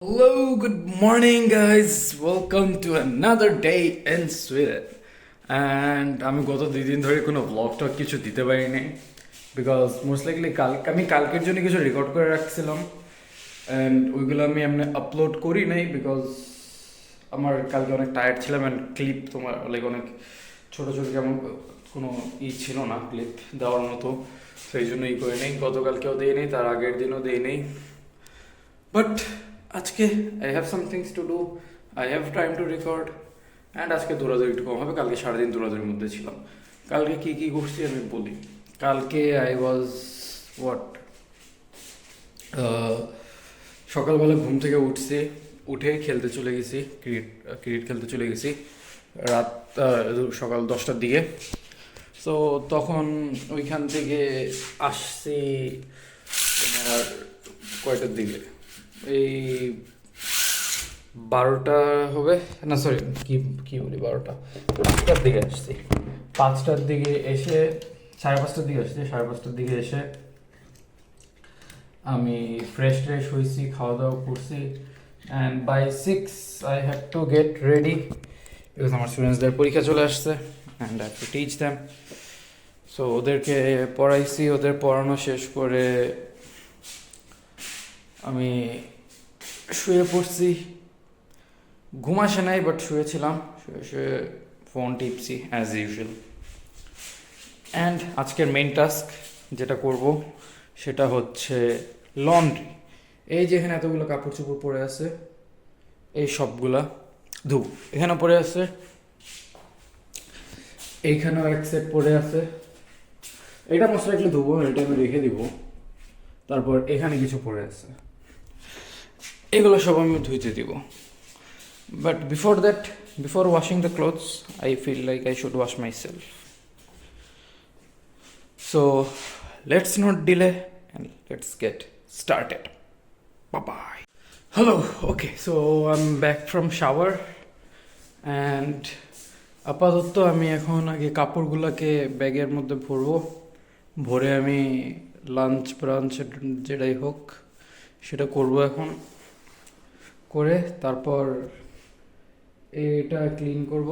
Hello, good morning, guys. Welcome to another day in Sweden. And আমি গত 2 দিন ধরে কোনো ব্লগ টক কিছু দিতে পারিনি বিকজ মোস্ট লাইকলি আমি কালকের জন্য কিছু রেকর্ড করে রাখছিলাম অ্যান্ড ওইগুলো আমি এমনি আপলোড করি নাই বিকজ আমার কালকে অনেক টায়ার্ড ছিলাম অ্যান্ড ক্লিপ তোমার লাইক অনেক ছোটো ছোটো কেমন কোনো ছিল না ক্লিপ দেওয়ার মতো, সেই জন্য করি নেই। গতকালকেও দিই নেই, তার আগের দিনও দিই নেই, বাট আজকে I have some things to do, I have time to record and আজকে দৌড়াদৌড়ি একটু কম হবে। কালকে সারাদিন দৌড়াদৌড়ির মধ্যে ছিলাম। কালকে কী কী করছি আমি বলি। কালকে আই ওয়াজ সকালবেলা ঘুম থেকে উঠে খেলতে চলে গেছি, ক্রিকেট খেলতে চলে গেছি রাত সকাল 10টার দিকে। সো তখন ওইখান থেকে আসছি তোমার কয়টার দিকে, এই 12টা হবে না, সরি কি বলি 12টা, 5টার দিকে আসছি। 5টার দিকে এসে 5:30টার দিকে আসছি। 5:30টার দিকে এসে আমি ফ্রেশ হয়েছি, খাওয়া দাওয়া করছি and by 6 I have to get ready because আমার স্টুডেন্টসদের পরীক্ষা চলে আসছে and I have to teach them. So ওদেরকে পড়াইছি, ওদের পড়ানো শেষ করে আমি শুয়ে পড়ছি। ঘুম আসে নাই, বাট শুয়েছিলাম, শুয়ে ফোন টিপছি অ্যাজ ইউজুয়াল। অ্যান্ড আজকের মেইন টাস্ক যেটা করব সেটা হচ্ছে লন্ড্রি। এই যে এখানে এতগুলো কাপড় চোপড় পরে আছে, এই সবগুলা ধুব। এখানে পরে আছে, এইখানেও এক সেট পরে আছে, এটা মোস্ট লাইকলি ধুবো, এটা আমি রেখে দিব। তারপর এখানে কিছু পরে আছে, এগুলো সব আমি ধুইতে দিব। But before washing the clothes I feel like I should wash myself. So let's not delay and let's get started. Bye. Hello, okay, so I am back from shower and আপাতত আমি এখন আগে কাপড়গুলোকে ব্যাগের মধ্যে ভরে আমি lunch branch যেটাই হোক সেটা করব এখন। করে তারপর এটা ক্লিন করব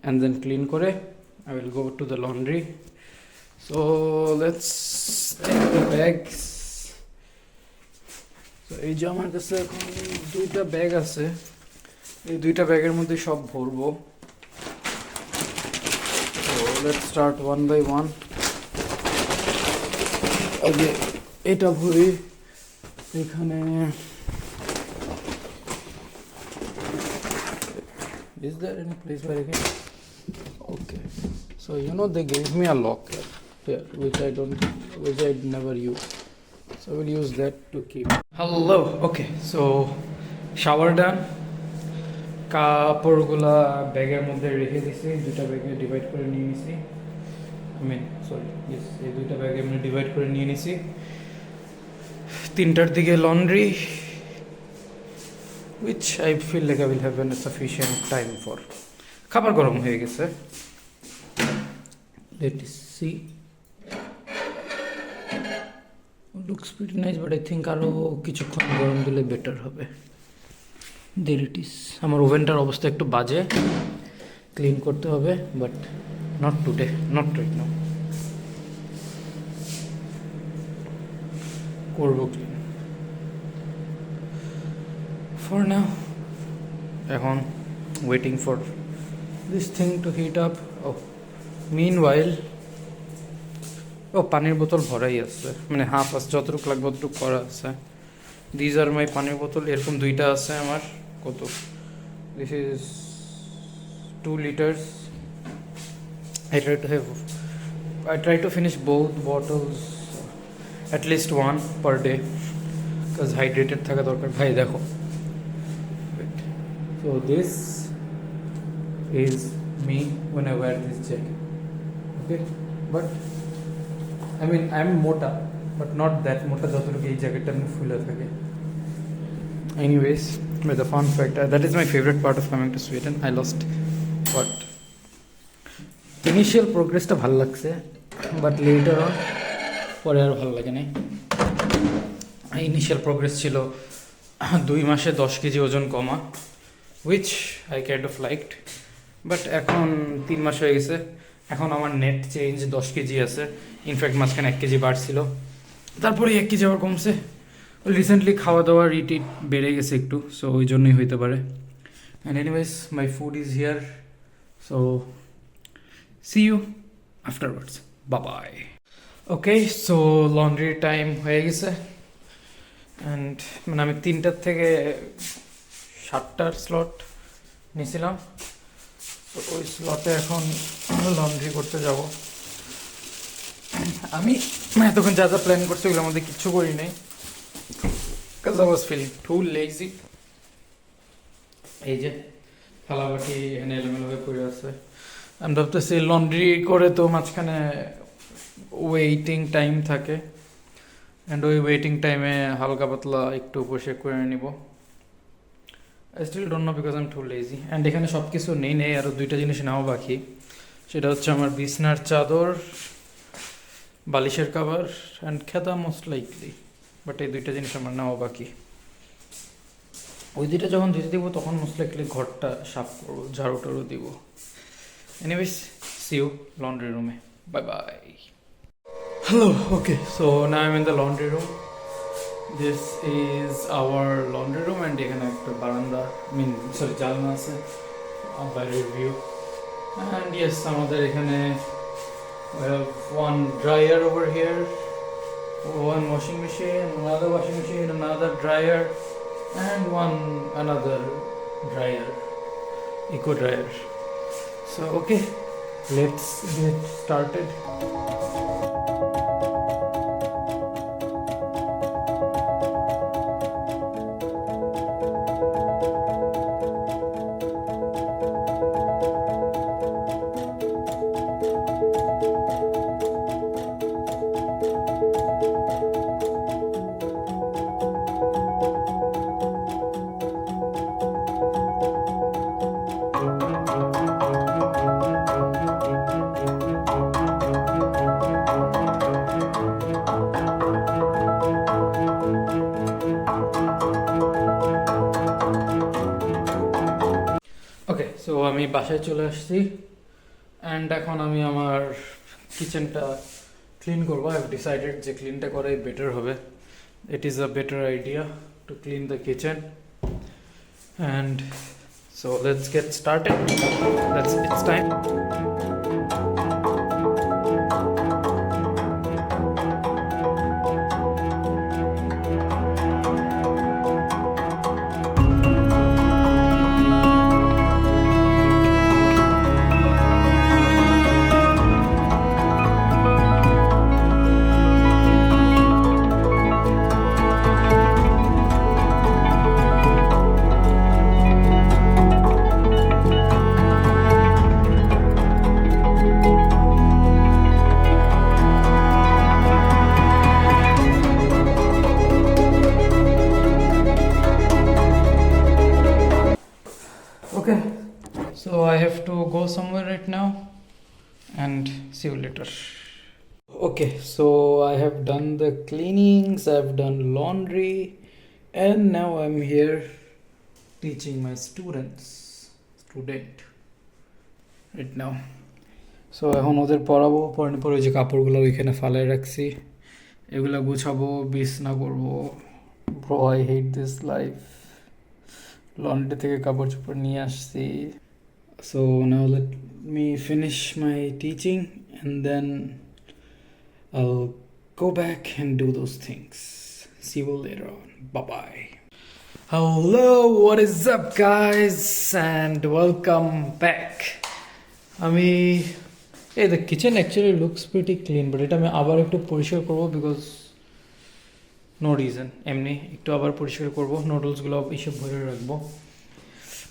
অ্যান্ড দেন ক্লিন করে I will go to the laundry. So let's take the bags. তো এই যে আমার কাছে এখন 2টা ব্যাগ আছে, এই 2টা ব্যাগের মধ্যে সব ভরবো। So let's start one by one. আগে এটা ভরি, এখানে is there any place where I can, okay, so they gave me a lock here which I never use, so I will use that to keep. Hello, okay, so shower done. কাপড়গুলা ব্যাগের মধ্যে রেখে দিছি, 2টা ব্যাগে divide করে নিয়ে নিছি। এই 2টা ব্যাগে আমি ডিভাইড করে নিয়ে নিছি। 3টার দিকে laundry, which I feel like I will have a sufficient time for. খাবার গরম হয়ে গেছে, let's see, looks pretty nice, but I think আরো কিছুক্ষণ গরম দিলে বেটার হবে। there it is. আমার ওভেনটার অবস্থা একটু বাজে, ক্লিন করতে হবে, but not today, not right now, করবো ক্লিন for now. এখন waiting for this thing to heat up. Meanwhile পানির বোতল ভরাই আছে, মানে হাফ আছে, যতটুকু লাগবে ততটুকু করা আছে। দিজ আর মাই পানির বোতল, এরকম 2টা আছে আমার। কত, this is 2 liters. I try to finish both bottles at least one per day because hydrated থাকা দরকার ভাই। দেখো, so this is me when I wear this jacket, okay, but I mean I'm mota but not that mota যতটুকু এই জ্যাকেটটা আমি ফুলে থাকে। Anyways, with the fun fact, that is my favorite part of coming to Sweden. I lost what initial প্রোগ্রেসটা ভালো লাগছে, but later on পরে আর ভালো লাগে নাই। ইনিশিয়াল প্রোগ্রেস ছিল 2 মাসে 10 কেজি ওজন কমা, which I kind of liked. But এখন 3 মাস হয়ে গেছে, এখন আমার নেট চেঞ্জ 10 কেজি আছে। ইনফ্যাক্ট মাঝখানে 1 কেজি বাড়ছিল, তারপরে 1 কেজি আবার কমছে। রিসেন্টলি খাওয়া দাওয়া রিট বেড়ে গেছে একটু, সো ওই জন্যই হইতে পারে। And anyways my food is here, so see you afterwards, bye. Okay, so laundry time হয়ে গেছে। অ্যান্ড মানে আমি 3টার থেকে 7টার স্লট নিয়েছিলাম, তো ওই স্লটে এখন লন্ড্রি করতে যাব। আমি এতক্ষণ যা যা প্ল্যান করছি ওগুলোর মধ্যে কিচ্ছু করি নাই, because I was feeling too lazy. এই যে থালাবাটি এখানে এলোমেলো হয়ে পড়ে আছে। আমি ভাবতেছি লন্ড্রি করে তো মাঝখানে ওয়েটিং টাইম থাকে, অ্যান্ড ওই ওয়েটিং টাইমে হালকা পাতলা একটু পোশাক করে নিব। I still don't know because I am too lazy. And এখানে সব কিছু নেই, আরও 2টা জিনিস নেওয়া বাকি। সেটা হচ্ছে আমার বিছনার চাদর, বালিশের cover and Kheta most likely. But এই 2টা জিনিস আমার নেওয়া বাকি। ওই 2টা যখন ধুতে দিব তখন মোস্ট লাইকলি ঘরটা সাফ করবো, ঝাড়ু টাড়ু দিব। এনিওয়েজ সি ইউ লন্ড্রি রুমে, bye bye. Hello, okay, so now I'm in the laundry room. This is our laundry room, and এখানে একটা বারান্দা, জানলা আছে, বাইরের ভিউ। And yes, আমাদের এখানে we have one dryer over here, one washing machine, another washing machine, another dryer, and another dryer, eco dryer. So okay, let's get started. Okay, so আমি বাসায় চলে আসছি, অ্যান্ড এখন আমি আমার কিচেনটা ক্লিন করবো। আই হ্যাভ ডিসাইডেড যে ক্লিনটা করাই বেটার হবে। It is a better idea to clean the kitchen, and so let's get started. It's time. Okay, so I have to go somewhere right now, and see you later. Okay, so I have done the cleanings, I've done laundry, and now I'm here teaching my student right now. So এখন ওদের পড়াবো, পড়ানোর পরে যে কাপড়গুলো ওইখানে ফালায় রাখছি এগুলো গুছাবো, বিছনা করবো। Bro, I hate this life. Laundry থেকে কাপড় চোপড় নিয়ে আসছি। So now let me finish my teaching, and then I'll go back and do those things. See you later on. Bye-bye. Hello, what is up guys, and welcome back. The kitchen actually looks pretty clean, but এটা আমি আবার একটু পরিষ্কার করব because no reason. এমনি একটু আবার পরিষ্কার করব, নুডলসগুলো এইসব ভরে রাখবো।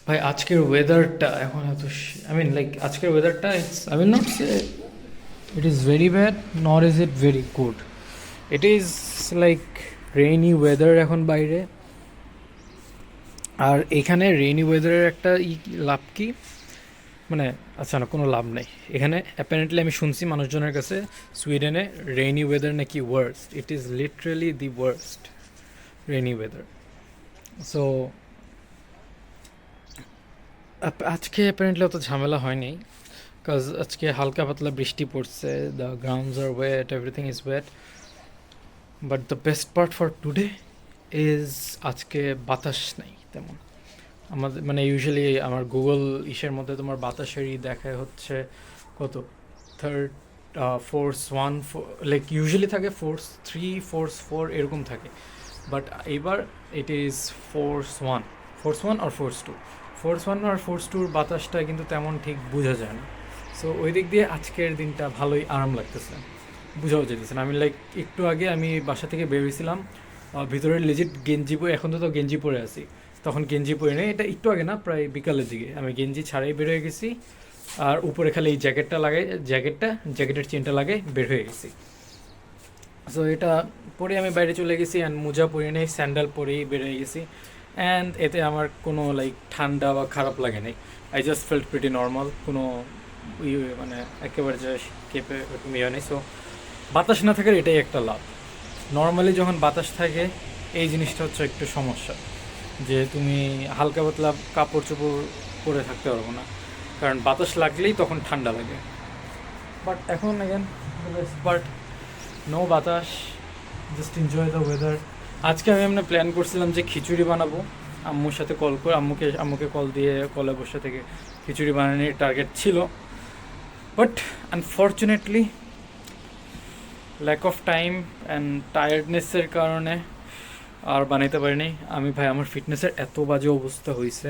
ভাই আজকের ওয়েদারটা এখন আজকের ওয়েদারটা I will not say it is very bad nor is it very good. It is like rainy weather এখন বাইরে। আর এখানে রেইনি ওয়েদারের একটা লাভ কি, আচ্ছা না, কোনো লাভ নেই এখানে। অ্যাপারেন্টলি আমি শুনছি মানুষজনের কাছে সুইডেনে রেইনি ওয়েদার নাকি worst. It is literally the worst rainy weather. So আজকে অ্যাপারেন্টলি অত ঝামেলা হয়নি, কাজ আজকে হালকা পাতলা বৃষ্টি পড়ছে, the grounds are wet, everything is wet. But the best part for today is আজকে বাতাস নেই তেমন। আমাদের মানে ইউজুয়ালি আমার গুগল ইসের মধ্যে তোমার বাতাসেরই দেখায় হচ্ছে কত, third force one, like usually থাকে ফোর্স থ্রি, ফোর্স ফোর এরকম থাকে, বাট এইবার it is force one, force one আর ফোর্স টু। ফোর্স ওয়ান আর ফোর্স টুর বাতাসটা কিন্তু তেমন ঠিক বোঝা যায় না। সো ওই দিক দিয়ে আজকের দিনটা ভালোই আরাম লাগতেছে, বোঝাও যেতেছে না। আমি লাইক একটু আগে আমি বাসা থেকে বেরিয়েছিলাম, ভিতরে লেজিট গেঞ্জি পরে, এখন তো গেঞ্জি পরে আছি, তখন গেঞ্জি পরে নেই, এটা একটু আগে না, প্রায় বিকালের দিকে আমি গেঞ্জি ছাড়াই বের হয়ে গেছি, আর উপরে খালি এই জ্যাকেটটা লাগাই, জ্যাকেটের চেনটা লাগাই বের হয়ে গেছি। সো এটা পরে আমি বাইরে চলে গেছি, অ্যান্ড মোজা পরে নেই, স্যান্ডেল পরেই বের হয়ে গেছি, অ্যান্ড এতে আমার কোনো লাইক ঠান্ডা বা খারাপ লাগে নাই। I just felt pretty normal, কোনো মানে একেবারে যে কেঁপে এরকম ইয়ে নেই। সো বাতাস না থাকার এটাই একটা লাভ। নর্মালি যখন বাতাস থাকে এই জিনিসটা হচ্ছে একটু সমস্যা, যে তুমি হালকা পাতলা কাপড় চোপড় পরে থাকতে পারবো না, কারণ বাতাস লাগলেই তখন ঠান্ডা লাগে। বাট এখন অ্যাগেন বাট নো বাতাস, জাস্ট এনজয় দ্য ওয়েদার। আজকে আমি এমনি প্ল্যান করছিলাম যে খিচুড়ি বানাবো, আম্মুর সাথে কল করে, আম্মুকে কল দিয়ে কলে বসে থেকে খিচুড়ি বানানোর টার্গেট ছিল, but unfortunately lack of time and টায়ার্ডনেসের কারণে আর বানাইতে পারিনি আমি। ভাই আমার ফিটনেসের এত বাজে অবস্থা হয়েছে,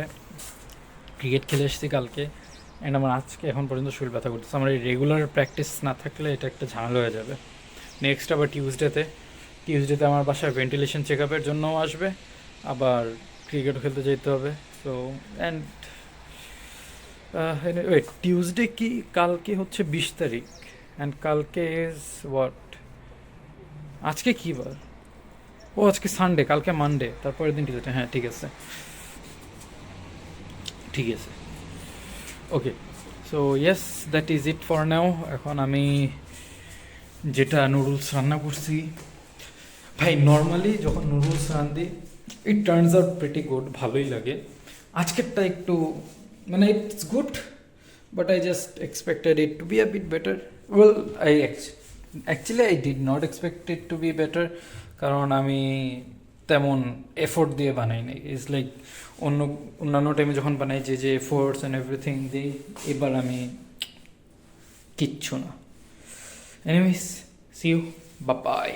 ক্রিকেট খেলে এসেছি কালকে, অ্যান্ড আমার আজকে এখন পর্যন্ত শরীর ব্যথা করতেছে। আমার এই রেগুলার প্র্যাকটিস না থাকলে এটা একটা ঝামেলা হয়ে যাবে। নেক্সট আবার টিউসডেতে আমার বাসায় ভেন্টিলেশন চেক আপের জন্যও আসবে, আবার ক্রিকেটও খেলতে যেতে হবে। সো অ্যান্ড ওয়েট, টিউসডে কি, কালকে হচ্ছে 20 তারিখ, অ্যান্ড কালকে ইজ হোয়াট, আজকে কী বার, ও আজকে সানডে, কালকে মানডে, তারপরের দিন টিউসডে। হ্যাঁ ঠিক আছে, ঠিক আছে, okay. So yes, that is it for now. এখন আমি যেটা নুডলস রান্না করছি, ভাই নর্মালি যখন নুডলস রান্ধি it turns out pretty good, ভালোই লাগে। আজকেরটা একটু মানে it's good, but I just expected it to be a bit better. Well actually I did not expect it to be better, কারণ আমি তেমন এফোর্ট দিয়ে বানাই নাই। ইটস লাইক অন্যান্য টাইমে যখন বানাই যে এফোর্টস অ্যান্ড এভরিথিং দিই, এবার আমি কিচ্ছু না। Anyways, see you, bye by.